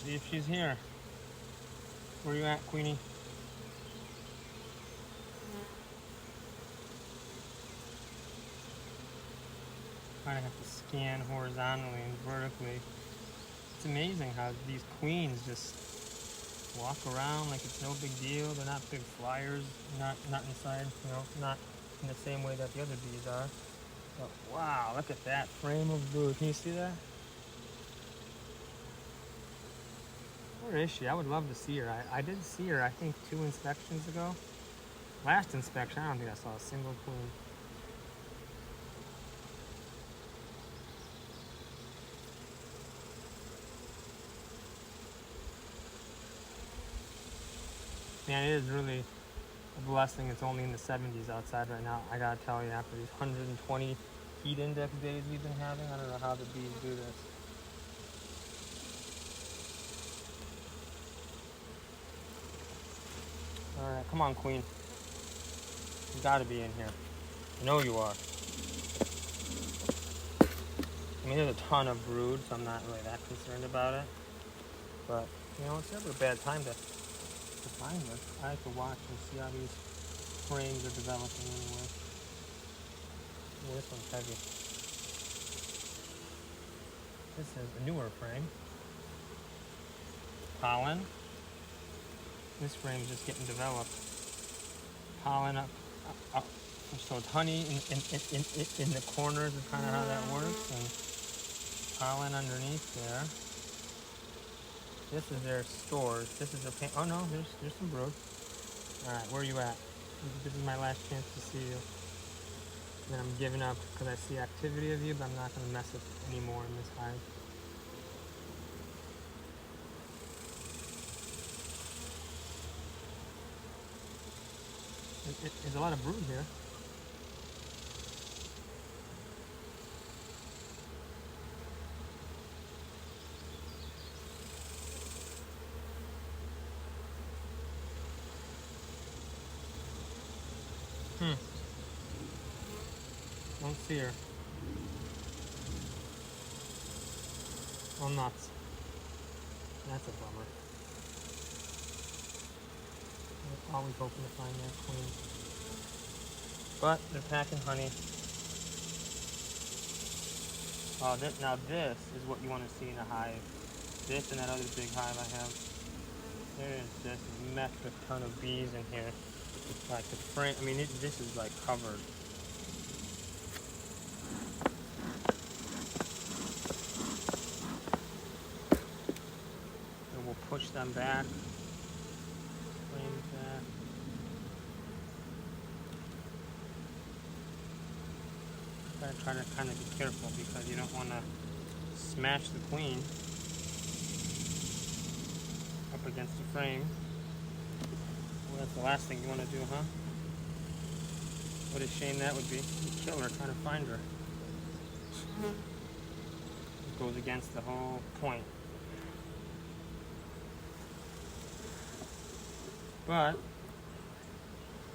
Speaker 1: See if she's here. Where you at, Queenie? Kind of have to scan horizontally and vertically. It's amazing how these queens just walk around like it's no big deal. They're not big flyers, not inside, you know, not in the same way that the other bees are. But wow, look at that frame of brood. Can you see that? Where is she? I would love to see her. I did see her, I think, 2 inspections ago. Last inspection, I don't think I saw a single queen. Man, it is really a blessing. It's only in the 70s outside right now. I gotta tell you, after these 120 heat index days we've been having, I don't know how the bees do this. All right, come on, queen. You gotta be in here. I know you are. I mean, there's a ton of brood, so I'm not really that concerned about it. But, you know, it's never a bad time to find her. I like to watch and see how these frames are developing anyway. Oh, this one's heavy. This is a newer frame. Pollen. This frame is just getting developed. Pollen up. So it's honey in the corners is kind of how that works, and pollen underneath there. This is their stores. This is their oh no, there's some brood. All right, where are you at? This is my last chance to see you. Then I'm giving up because I see activity of you, but I'm not going to mess up anymore in this hive. There's a lot of brood here. Don't see her. Oh, nuts. That's a bummer. I'm always hoping to find that queen. But they're packing honey. Oh, now this is what you want to see in a hive. This and that other big hive I have. There is this metric ton of bees in here. Like the frame, I mean, this is like covered. And we'll push them back. Frames back. Gotta try to kind of be careful because you don't want to smash the queen up against the frame. Well, that's the last thing you want to do, huh? What a shame that would be. You kill her trying to find her. It goes against the whole point. But I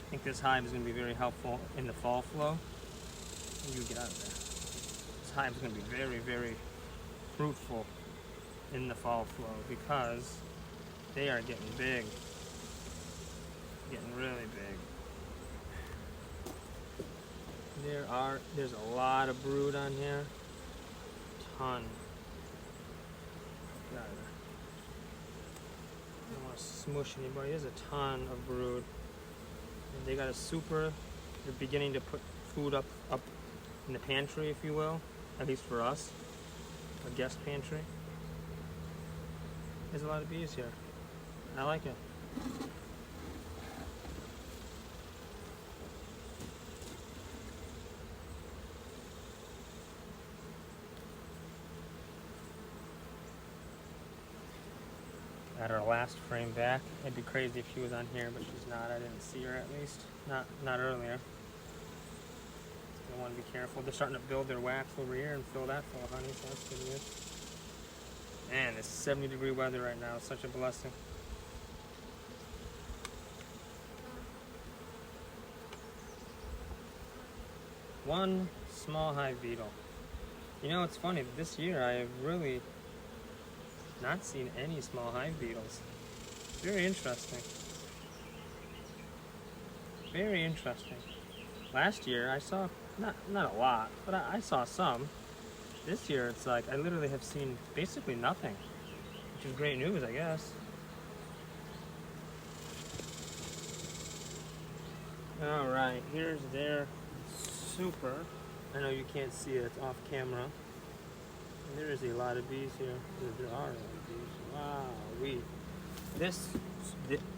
Speaker 1: think this hive is going to be very helpful in the fall flow. You get out of there. This hive is going to be very, very fruitful in the fall flow because they are getting big. Getting really big. There's a lot of brood on here. Ton. Get out of there. I don't want to smush anybody. There's a ton of brood. And they got they're beginning to put food up in the pantry, if you will. At least for us. A guest pantry. There's a lot of bees here. I like it. Got our last frame back. It'd be crazy if she was on here, but she's not. I didn't see her at least. Not earlier. I want to be careful. They're starting to build their wax over here and fill that full of honey, so that's good news. Man, it's 70-degree weather right now. It's such a blessing. One small hive beetle. You know, it's funny, this year I have really not seen any small hive beetles. Very interesting. Very interesting. Last year I saw, not a lot, but I saw some. This year it's like I literally have seen basically nothing, which is great news, I guess. All right, here's their super. I know you can't see it, it's off camera. And there is a lot of bees here. There are a lot of bees. Wow,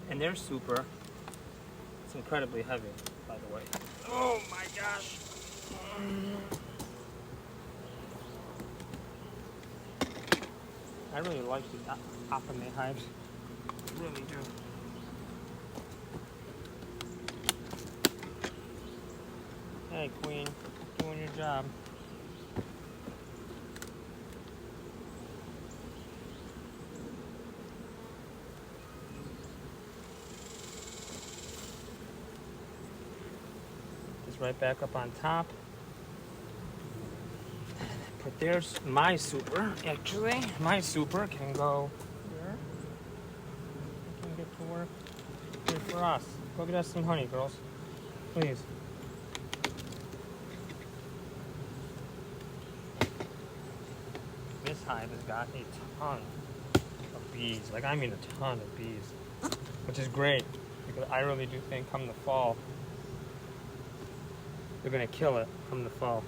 Speaker 1: and their super, it's incredibly heavy, by the way. Oh my gosh. I really like the Apame hives. I really do. Hey, Queen, doing your job. Just right back up on top. But there's my super, actually. My super can go here. I can get to work here for us. Go get us some honey, girls. Please. This hive has got a ton of bees. Like, I mean a ton of bees. Which is great, because I really do think come the fall, they're gonna kill it come the fall.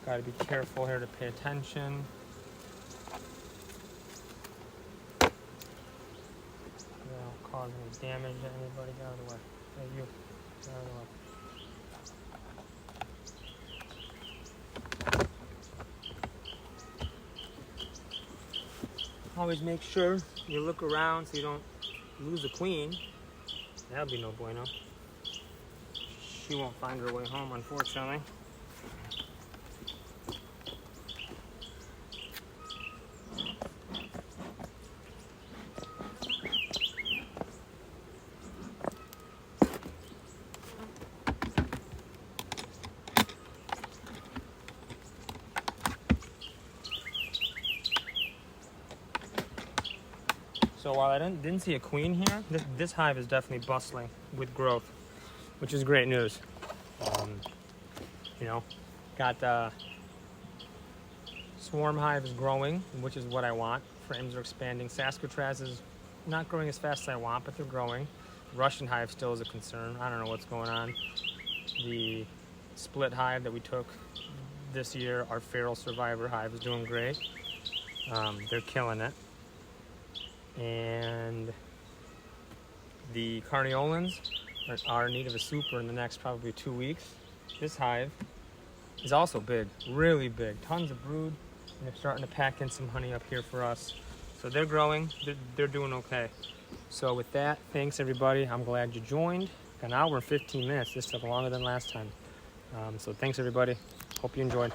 Speaker 1: Got to be careful here to pay attention. Without causing any damage to anybody. Get out of the way. Hey, you. Get out of the way. Always make sure you look around so you don't lose a queen. That'll be no bueno. She won't find her way home, unfortunately. So while I didn't see a queen here, this hive is definitely bustling with growth, which is great news. You know, got swarm hives growing, which is what I want. Frames are expanding. Saskatraz is not growing as fast as I want, but they're growing. Russian hive still is a concern. I don't know what's going on. The split hive that we took this year, our feral survivor hive, is doing great. They're killing it. And the carniolans are in need of a super in the next probably 2 weeks. This hive is also big, really big. Tons of brood, and they're starting to pack in some honey up here for us. So they're growing, they're doing okay. So with that, thanks everybody. I'm glad you joined. An hour and 15 minutes. This took longer than last time. So thanks everybody. Hope you enjoyed.